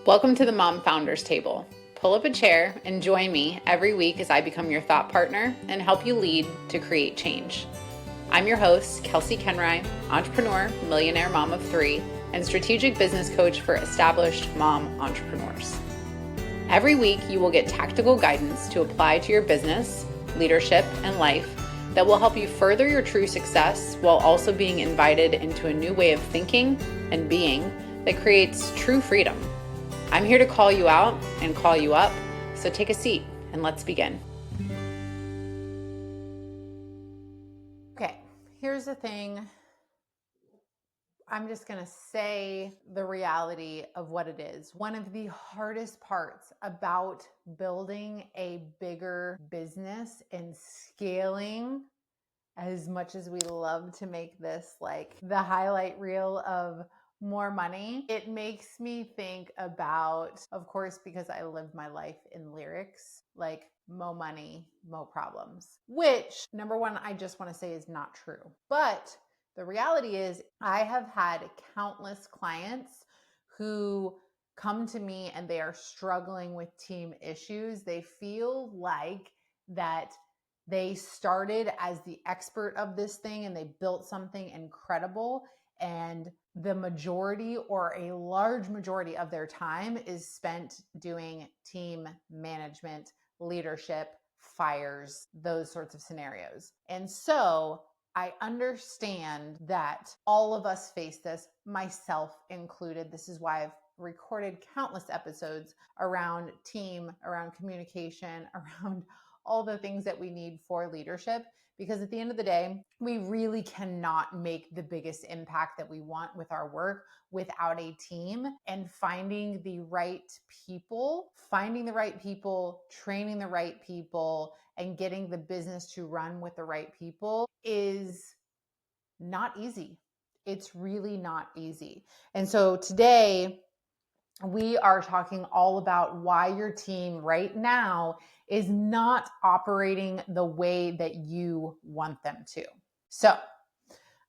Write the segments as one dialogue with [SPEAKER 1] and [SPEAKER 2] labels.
[SPEAKER 1] Welcome to the Mom Founders Table. Pull up a chair and join me every week as I become your thought partner and help you lead to create change. I'm your host, Kelsey Kenry, entrepreneur, millionaire mom of three, and strategic business coach for established mom entrepreneurs. Every week, you will get tactical guidance to apply to your business, leadership, and life that will help you further your true success while also being invited into a new way of thinking and being that creates true freedom. I'm here to call you out and call you up, so take a seat and let's begin. Okay, here's the thing. I'm just going to say the reality of what it is. One of the hardest parts about building a bigger business and scaling, as much as we love to make this like the highlight reel of more money, it makes me think about, of course, because I lived my life in lyrics, like mo money, mo problems, which number one, I just want to say is not true. But the reality is I have had countless clients who come to me and they are struggling with team issues. They feel like that they started as the expert of this thing and they built something incredible, and the majority or a large majority of their time is spent doing team management, leadership, fires, those sorts of scenarios. And so I understand that all of us face this, myself included. This is why I've recorded countless episodes around team, around communication, around all the things that we need for leadership. Because at the end of the day, we really cannot make the biggest impact that we want with our work without a team. And finding the right people, training the right people, and getting the business to run with the right people is not easy. It's really not easy. And so today, we are talking all about why your team right now is not operating the way that you want them to. So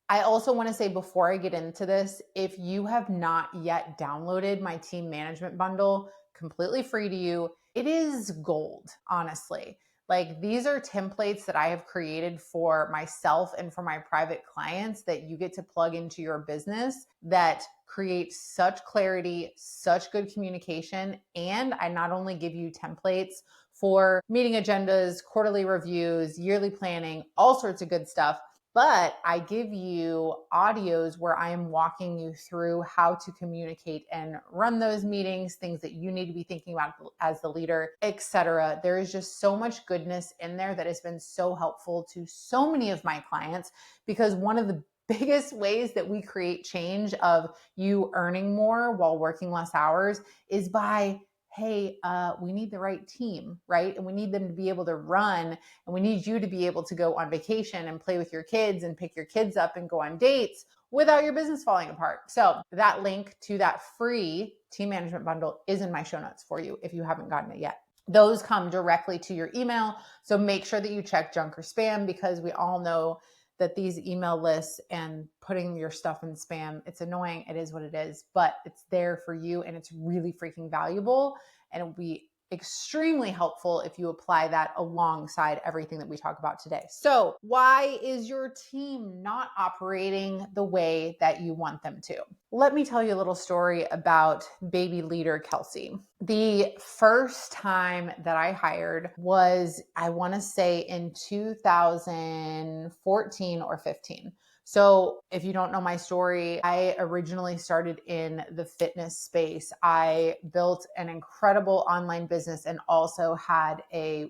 [SPEAKER 1] I also want to say before I get into this, if you have not yet downloaded my team management bundle, completely free to you, it is gold, honestly. Like, these are templates that I have created for myself and for my private clients that you get to plug into your business that create such clarity, such good communication. And I not only give you templates for meeting agendas, quarterly reviews, yearly planning, all sorts of good stuff, but I give you audios where I am walking you through how to communicate and run those meetings, things that you need to be thinking about as the leader, etc. There is just so much goodness in there that has been so helpful to so many of my clients, because one of the biggest ways that we create change of you earning more while working less hours is by, hey, we need the right team, right? And we need them to be able to run, and we need you to be able to go on vacation and play with your kids and pick your kids up and go on dates without your business falling apart. So that link to that free team management bundle is in my show notes for you if you haven't gotten it yet. Those come directly to your email. So make sure that you check junk or spam, because we all know that these email lists and putting your stuff in spam, it's annoying. It is what it is, but it's there for you and it's really freaking valuable. And it'll be extremely helpful if you apply that alongside everything that we talk about today. So why is your team not operating the way that you want them to? Let me tell you a little story about baby leader Kelsey. The first time that I hired was, I want to say in 2014 or 15. So if you don't know my story, I originally started in the fitness space. I built an incredible online business and also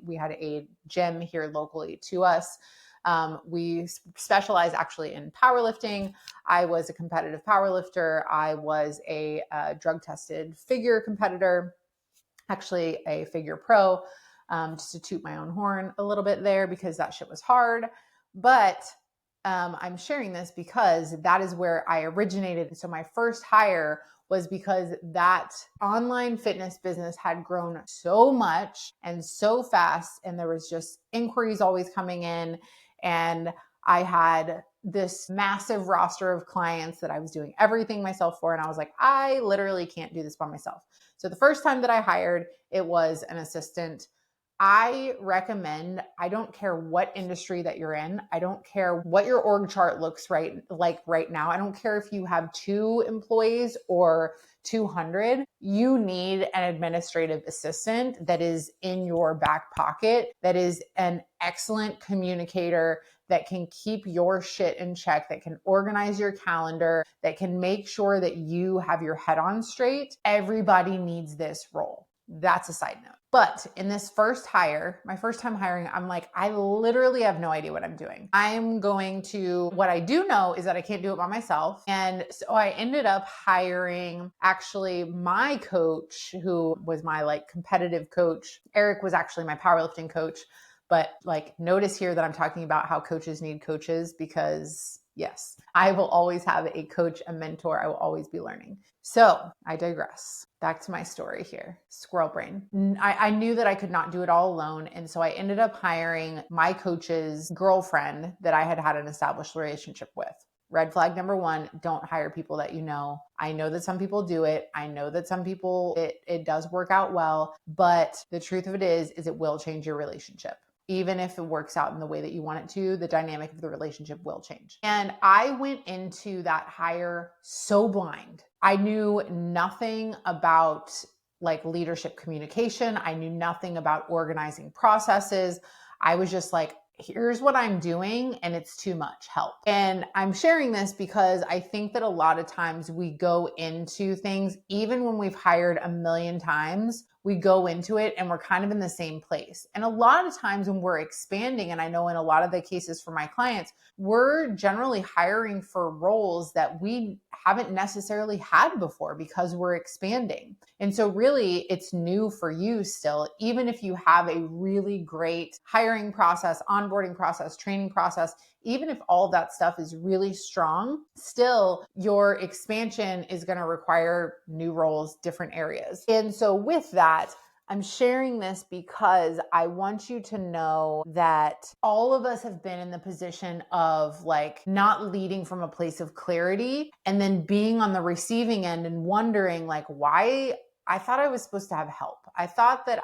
[SPEAKER 1] we had a gym here locally to us. We specialize actually in powerlifting. I was a competitive powerlifter. I was a drug tested figure competitor, actually a figure pro, just to toot my own horn a little bit there because that shit was hard. But I'm sharing this because that is where I originated. So my first hire was because that online fitness business had grown so much and so fast, and there was just inquiries always coming in, and I had this massive roster of clients that I was doing everything myself for. And I was like, I literally can't do this by myself. So the first time that I hired, it was an assistant. I recommend, I don't care what industry that you're in. I don't care what your org chart looks like right now. I don't care if you have 2 employees or 200. You need an administrative assistant that is in your back pocket, that is an excellent communicator, that can keep your shit in check, that can organize your calendar, that can make sure that you have your head on straight. Everybody needs this role. That's a side note. But in this first hire, my first time hiring, I'm like, I literally have no idea what I'm doing. What I do know is that I can't do it by myself. And so I ended up hiring actually my coach, who was my like competitive coach. Eric was actually my powerlifting coach. But like, notice here that I'm talking about how coaches need coaches, because yes, I will always have a coach, a mentor. I will always be learning. So I digress. Back to my story here. Squirrel brain. I knew that I could not do it all alone. And so I ended up hiring my coach's girlfriend that I had an established relationship with. Red flag number 1, don't hire people that you know. I know that some people do it. I know that some people, it does work out well, but the truth of it is it will change your relationship. Even if it works out in the way that you want it to, the dynamic of the relationship will change. And I went into that hire so blind. I knew nothing about like leadership communication. I knew nothing about organizing processes. I was just like, here's what I'm doing and it's too much help. And I'm sharing this because I think that a lot of times we go into things, even when we've hired a million times, we go into it and we're kind of in the same place. And a lot of times when we're expanding, and I know in a lot of the cases for my clients, we're generally hiring for roles that we haven't necessarily had before because we're expanding. And so really it's new for you still, even if you have a really great hiring process, onboarding process, training process, even if all of that stuff is really strong, still your expansion is going to require new roles, different areas. And so with that, I'm sharing this because I want you to know that all of us have been in the position of like not leading from a place of clarity and then being on the receiving end and wondering like, why I thought I was supposed to have help. I thought that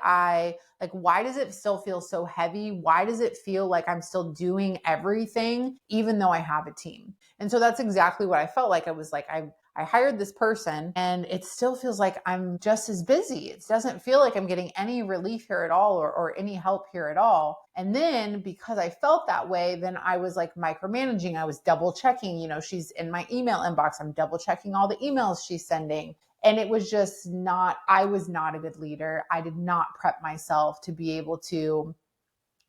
[SPEAKER 1] why does it still feel so heavy? Why does it feel like I'm still doing everything even though I have a team? And so that's exactly what I felt like. I was like, I hired this person and it still feels like I'm just as busy. It doesn't feel like I'm getting any relief here at all or any help here at all. And then because I felt that way, then I was like micromanaging. I was double checking, she's in my email inbox. I'm double checking all the emails she's sending. And it was just I was not a good leader. I did not prep myself to be able to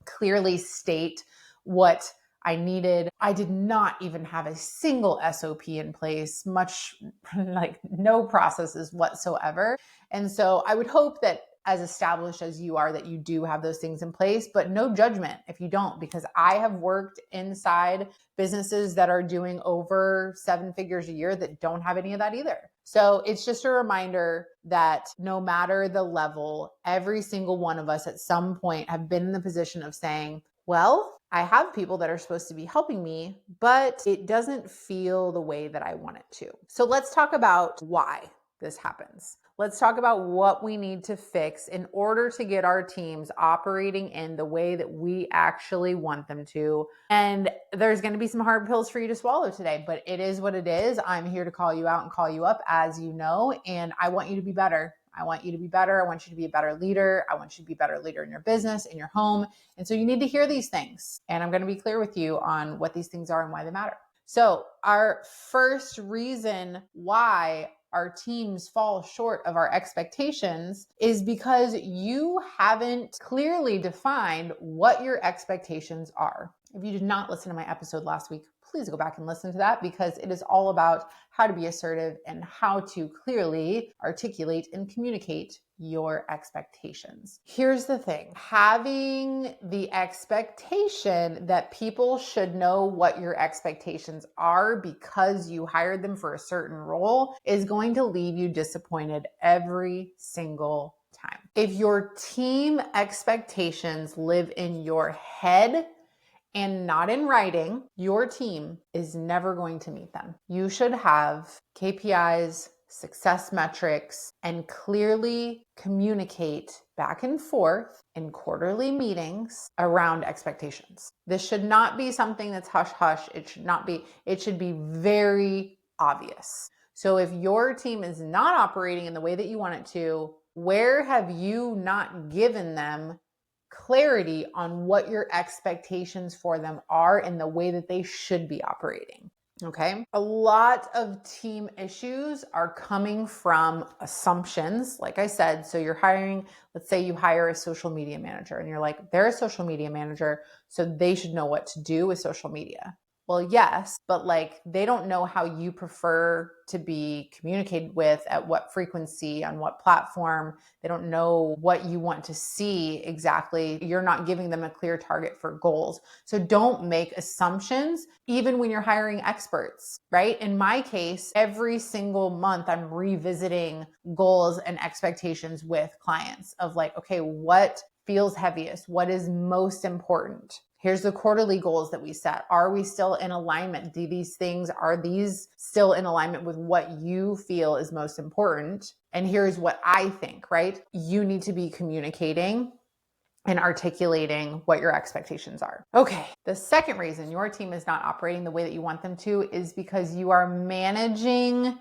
[SPEAKER 1] clearly state what I needed. I did not even have a single SOP in place, much like no processes whatsoever. And so I would hope that as established as you are, that you do have those things in place, but no judgment if you don't, because I have worked inside businesses that are doing over 7 figures a year that don't have any of that either. So it's just a reminder that no matter the level, every single one of us at some point have been in the position of saying, well, I have people that are supposed to be helping me, but it doesn't feel the way that I want it to. So let's talk about why this happens. Let's talk about what we need to fix in order to get our teams operating in the way that we actually want them to. And there's going to be some hard pills for you to swallow today, but it is what it is. I'm here to call you out and call you up, as you know, and I want you to be better. I want you to be better. I want you to be a better leader. I want you to be a better leader in your business, in your home. And so you need to hear these things. And I'm going to be clear with you on what these things are and why they matter. So our first reason why our teams fall short of our expectations is because you haven't clearly defined what your expectations are. If you did not listen to my episode last week, please go back and listen to that, because it is all about how to be assertive and how to clearly articulate and communicate your expectations. Here's the thing: having the expectation that people should know what your expectations are because you hired them for a certain role is going to leave you disappointed every single time. If your team expectations live in your head and not in writing, your team is never going to meet them. You should have KPIs, success metrics, and clearly communicate back and forth in quarterly meetings around expectations. This should not be something that's hush hush. It should be very obvious. So if your team is not operating in the way that you want it to, where have you not given them clarity on what your expectations for them are and the way that they should be operating? Okay. A lot of team issues are coming from assumptions. Like I said, so you're hiring, let's say you hire a social media manager and you're like, they're a social media manager, so they should know what to do with social media. Well, yes, but like they don't know how you prefer to be communicated with, at what frequency, on what platform. They don't know what you want to see exactly. You're not giving them a clear target for goals. So don't make assumptions, even when you're hiring experts, right? In my case, every single month, I'm revisiting goals and expectations with clients of like, okay, what feels heaviest? What is most important? Here's the quarterly goals that we set. Are we still in alignment? Are these still in alignment with what you feel is most important? And here's what I think, right? You need to be communicating and articulating what your expectations are. Okay. The second reason your team is not operating the way that you want them to is because you are managing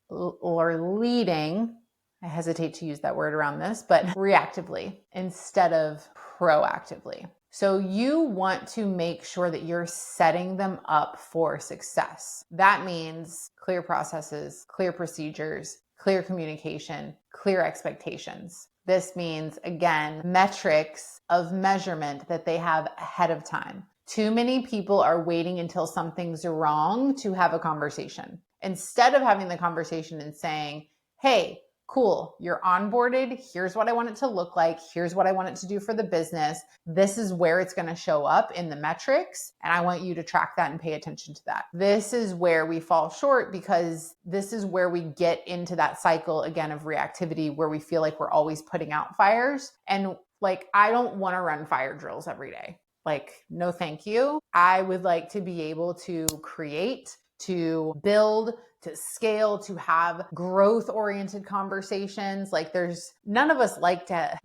[SPEAKER 1] or leading, I hesitate to use that word around this, but reactively instead of proactively. So you want to make sure that you're setting them up for success. That means clear processes, clear procedures, clear communication, clear expectations. This means, again, metrics of measurement that they have ahead of time. Too many people are waiting until something's wrong to have a conversation. Instead of having the conversation and saying, hey, cool, you're onboarded. Here's what I want it to look like. Here's what I want it to do for the business. This is where it's going to show up in the metrics. And I want you to track that and pay attention to that. This is where we fall short, because this is where we get into that cycle again of reactivity, where we feel like we're always putting out fires. And like, I don't want to run fire drills every day. Like, no, thank you. I would like to be able to create, to build, to scale, to have growth-oriented conversations. Like none of us like to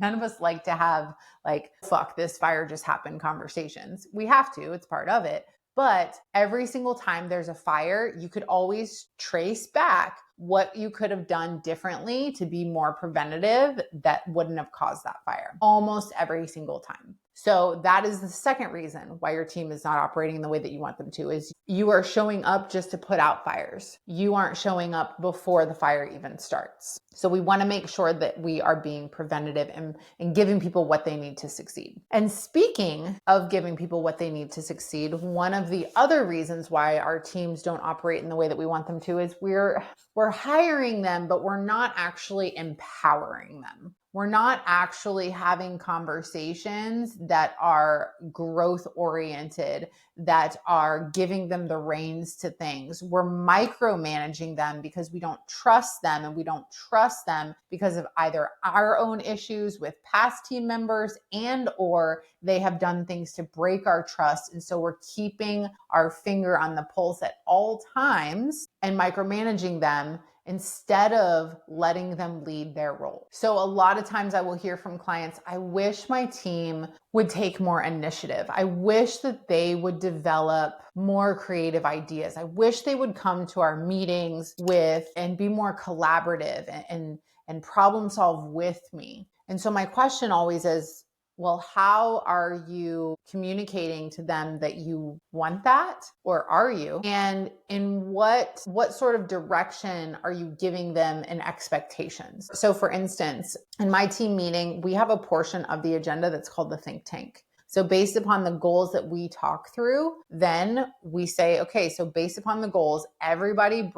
[SPEAKER 1] have like, fuck, this fire just happened conversations. We have to, it's part of it. But every single time there's a fire, you could always trace back what you could have done differently to be more preventative that wouldn't have caused that fire, almost every single time. So that is the second reason why your team is not operating the way that you want them to, is you are showing up just to put out fires. You aren't showing up before the fire even starts. So we want to make sure that we are being preventative and giving people what they need to succeed. And speaking of giving people what they need to succeed, one of the other reasons why our teams don't operate in the way that we want them to is we're hiring them, but we're not actually empowering them. We're not actually having conversations that are growth oriented, that are giving them the reins to things. We're micromanaging them because we don't trust them, and we don't trust them because of either our own issues with past team members and or they have done things to break our trust. And so we're keeping our finger on the pulse at all times and micromanaging them instead of letting them lead their role. So a lot of times I will hear from clients, I wish my team would take more initiative. I wish that they would develop more creative ideas. I wish they would come to our meetings with and be more collaborative and problem solve with me. And so my question always is, well, how are you communicating to them that you want that? Or are you? And in what sort of direction are you giving them in expectations? So for instance, in my team meeting, we have a portion of the agenda that's called the think tank. So based upon the goals that we talk through, then we say, okay, so based upon the goals, everybody's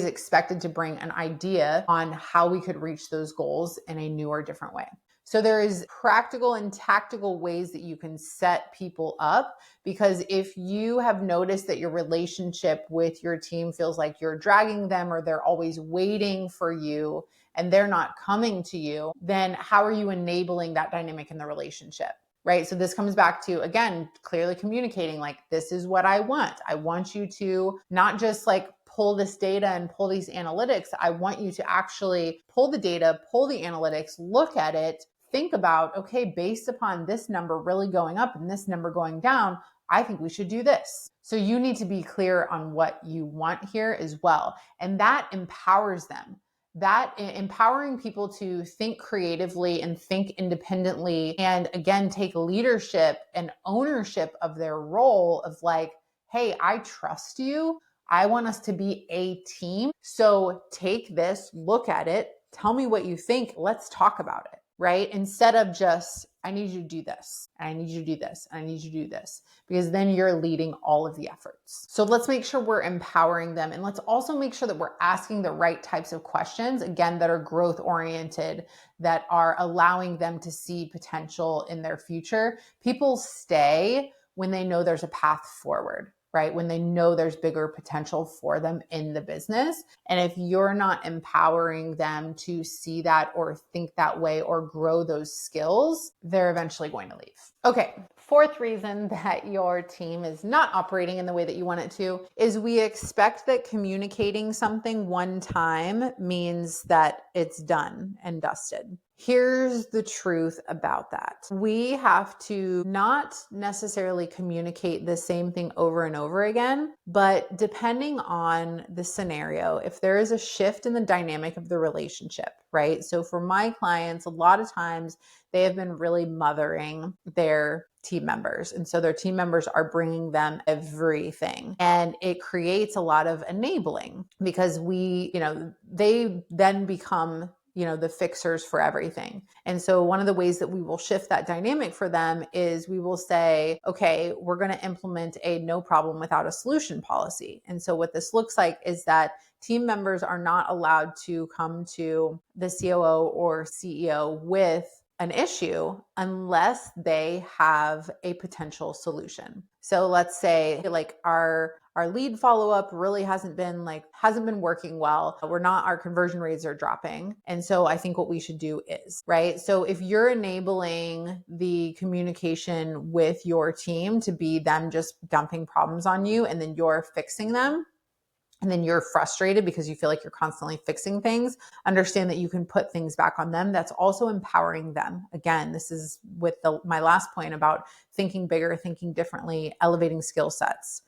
[SPEAKER 1] expected to bring an idea on how we could reach those goals in a new or different way. So there is practical and tactical ways that you can set people up, because if you have noticed that your relationship with your team feels like you're dragging them, or they're always waiting for you and they're not coming to you, then how are you enabling that dynamic in the relationship? right? So this comes back to, again, clearly communicating, like, this is what I want. I want you to not just like pull this data and pull these analytics. I want you to actually pull the data, pull the analytics, look at it, think about, okay, based upon this number really going up and this number going down, I think we should do this. So you need to be clear on what you want here as well. And that empowers them. That empowering people to think creatively and think independently, and again, take leadership and ownership of their role of like, hey, I trust you. I want us to be a team. So take this, look at it, tell me what you think. Let's talk about it, right? Instead of just, I need you to do this, and I need you to do this, and I need you to do this, because then you're leading all of the efforts. So let's make sure we're empowering them. And let's also make sure that we're asking the right types of questions, again, that are growth oriented, that are allowing them to see potential in their future. People stay when they know there's a path forward, right? When they know there's bigger potential for them in the business. And if you're not empowering them to see that or think that way or grow those skills, they're eventually going to leave. Okay, fourth reason that your team is not operating in the way that you want it to is we expect that communicating something one time means that it's done and dusted. Here's the truth about that. We have to not necessarily communicate the same thing over and over again, but depending on the scenario, if there is a shift in the dynamic of the relationship, right? So for my clients, a lot of times they have been really mothering their team members. And so their team members are bringing them everything. And it creates a lot of enabling because they then become the fixers for everything. And so one of the ways that we will shift that dynamic for them is we will say, okay, we're going to implement a no problem without a solution policy. And so what this looks like is that team members are not allowed to come to the COO or CEO with an issue unless they have a potential solution. So let's say like our lead follow-up really hasn't been working well. Our conversion rates are dropping. And so I think what we should do is, right? So if you're enabling the communication with your team to be them just dumping problems on you and then you're fixing them, and then you're frustrated because you feel like you're constantly fixing things, understand that you can put things back on them. That's also empowering them. Again, this is with my last point about thinking bigger, thinking differently, elevating skill sets.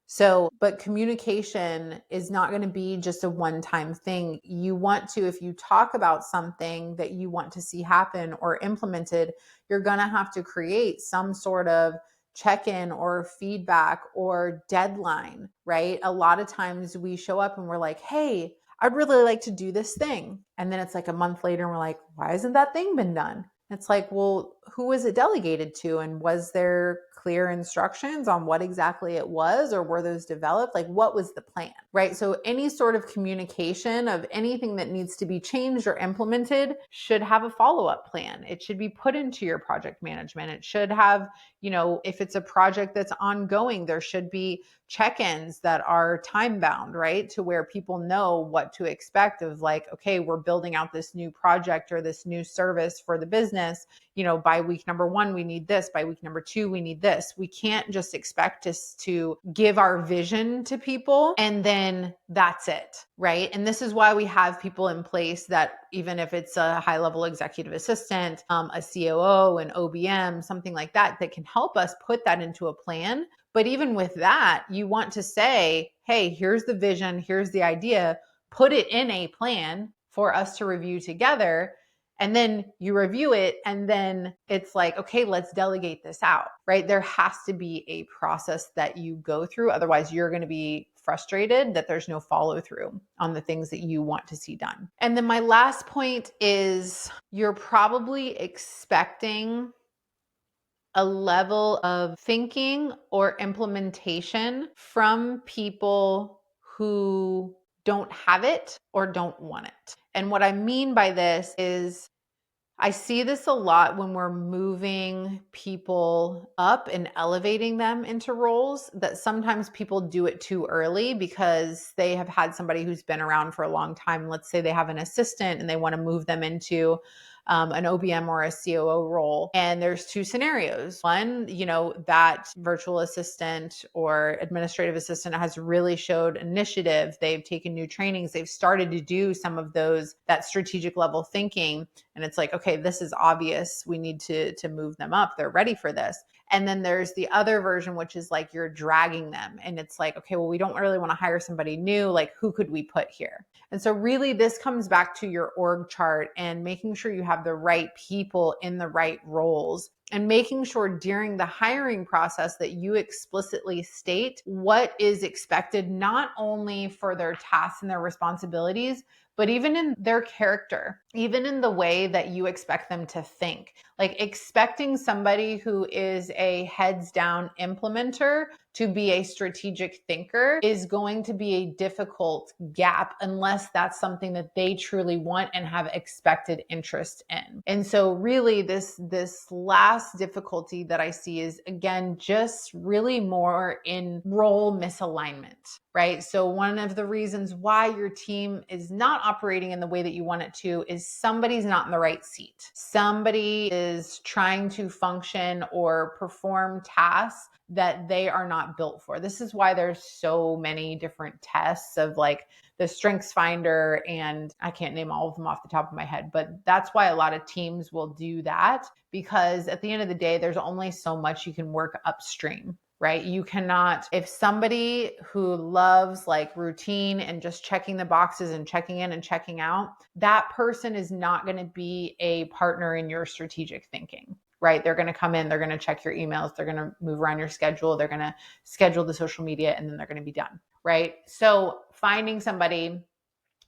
[SPEAKER 1] So, but communication is not going to be just a one-time thing. You want to, if you talk about something that you want to see happen or implemented, you're going to have to create some sort of check-in or feedback or deadline, right? A lot of times we show up and we're like, hey, I'd really like to do this thing. And then it's like a month later and we're like, why hasn't that thing been done? It's like, well, who was it delegated to? And was there clear instructions on what exactly it was, or were those developed? Like, what was the plan, right? So any sort of communication of anything that needs to be changed or implemented should have a follow-up plan. It should be put into your project management. It should have, if it's a project that's ongoing, there should be check-ins that are time-bound, right? To where people know what to expect of like, okay, we're building out this new project or this new service for the business. By week number 1, we need this. By week number 2, we need this. We can't just expect us to give our vision to people and then that's it, right? And this is why we have people in place that even if it's a high-level executive assistant, a COO, an OBM, something like that, that can help us put that into a plan. But even with that, you want to say, hey, here's the vision, here's the idea, put it in a plan for us to review together. And then you review it and then it's like, okay, let's delegate this out, right? There has to be a process that you go through. Otherwise, you're going to be frustrated that there's no follow through on the things that you want to see done. And then my last point is you're probably expecting a level of thinking or implementation from people who don't have it or don't want it. And what I mean by this is I see this a lot when we're moving people up and elevating them into roles, that sometimes people do it too early because they have had somebody who's been around for a long time. Let's say they have an assistant and they want to move them into an OBM or a COO role. And there's two scenarios. One, that virtual assistant or administrative assistant has really showed initiative. They've taken new trainings. They've started to do some of that strategic level thinking. And it's like, okay, this is obvious. We need to move them up. They're ready for this. And then there's the other version, which is like you're dragging them. And it's like, okay, well, we don't really want to hire somebody new. Like, who could we put here? And so really this comes back to your org chart and making sure you have the right people in the right roles, and making sure during the hiring process that you explicitly state what is expected, not only for their tasks and their responsibilities, but even in their character, even in the way that you expect them to think. Like expecting somebody who is a heads down implementer to be a strategic thinker is going to be a difficult gap unless that's something that they truly want and have expected interest in. And so really this last difficulty that I see is, again, just really more in role misalignment, right? So one of the reasons why your team is not operating in the way that you want it to is somebody's not in the right seat. Somebody is trying to function or perform tasks that they are not built for. This is why there's so many different tests of like the Strengths Finder, and I can't name all of them off the top of my head, but that's why a lot of teams will do that, because at the end of the day, there's only so much you can work upstream, right? You cannot, if somebody who loves like routine and just checking the boxes and checking in and checking out, that person is not going to be a partner in your strategic thinking, right? They're going to come in, they're going to check your emails, they're going to move around your schedule, they're going to schedule the social media, and then they're going to be done, right? So finding somebody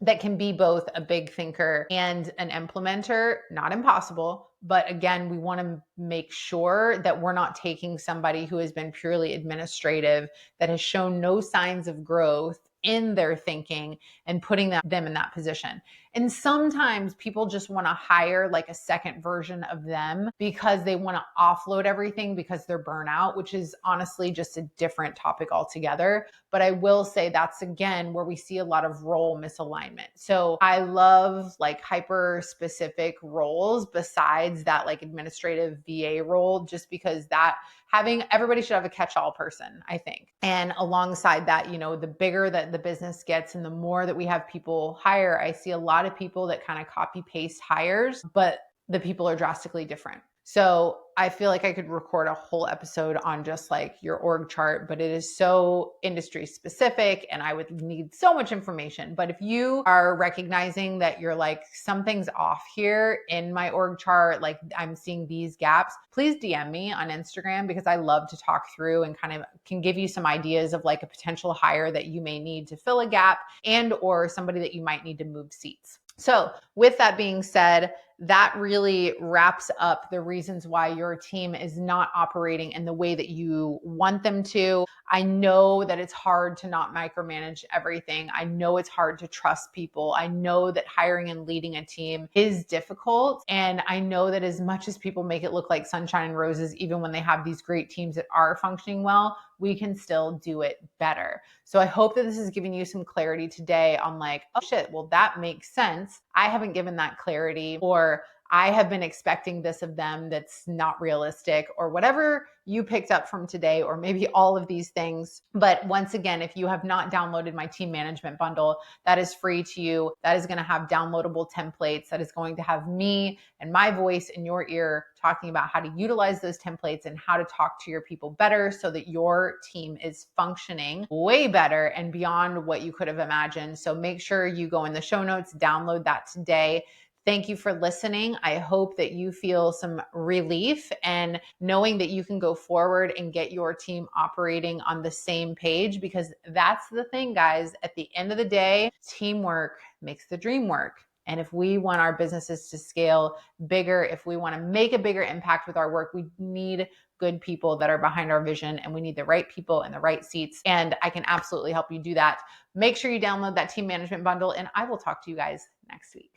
[SPEAKER 1] that can be both a big thinker and an implementer, not impossible, but again, we want to make sure that we're not taking somebody who has been purely administrative, that has shown no signs of growth in their thinking, and putting them in that position. And sometimes people just want to hire like a second version of them because they want to offload everything because they're burnout, which is honestly just a different topic altogether. But I will say that's again where we see a lot of role misalignment. So I love like hyper specific roles besides that like administrative VA role, just because that everybody should have a catch-all person, I think. And alongside that, the bigger that the business gets and the more that we have people hire, I see a lot of people that kind of copy paste hires, but the people are drastically different. So I feel like I could record a whole episode on just like your org chart, but it is so industry specific and I would need so much information. But if you are recognizing that you're like, something's off here in my org chart, like I'm seeing these gaps, please DM me on Instagram, because I love to talk through and kind of can give you some ideas of like a potential hire that you may need to fill a gap, and or somebody that you might need to move seats. So with that being said, that really wraps up the reasons why your team is not operating in the way that you want them to. I know that it's hard to not micromanage everything. I know it's hard to trust people. I know that hiring and leading a team is difficult. And I know that as much as people make it look like sunshine and roses, even when they have these great teams that are functioning well, we can still do it better. So I hope that this is giving you some clarity today on like, oh shit, well, that makes sense. I haven't given that clarity, or I have been expecting this of them that's not realistic, or whatever you picked up from today, or maybe all of these things. But once again, if you have not downloaded my team management bundle, that is free to you. That is going to have downloadable templates. That is going to have me and my voice in your ear talking about how to utilize those templates and how to talk to your people better so that your team is functioning way better and beyond what you could have imagined. So make sure you go in the show notes, download that today. Thank you for listening. I hope that you feel some relief and knowing that you can go forward and get your team operating on the same page, because that's the thing, guys. At the end of the day, teamwork makes the dream work. And if we want our businesses to scale bigger, if we want to make a bigger impact with our work, we need good people that are behind our vision, and we need the right people in the right seats. And I can absolutely help you do that. Make sure you download that team management bundle, and I will talk to you guys next week.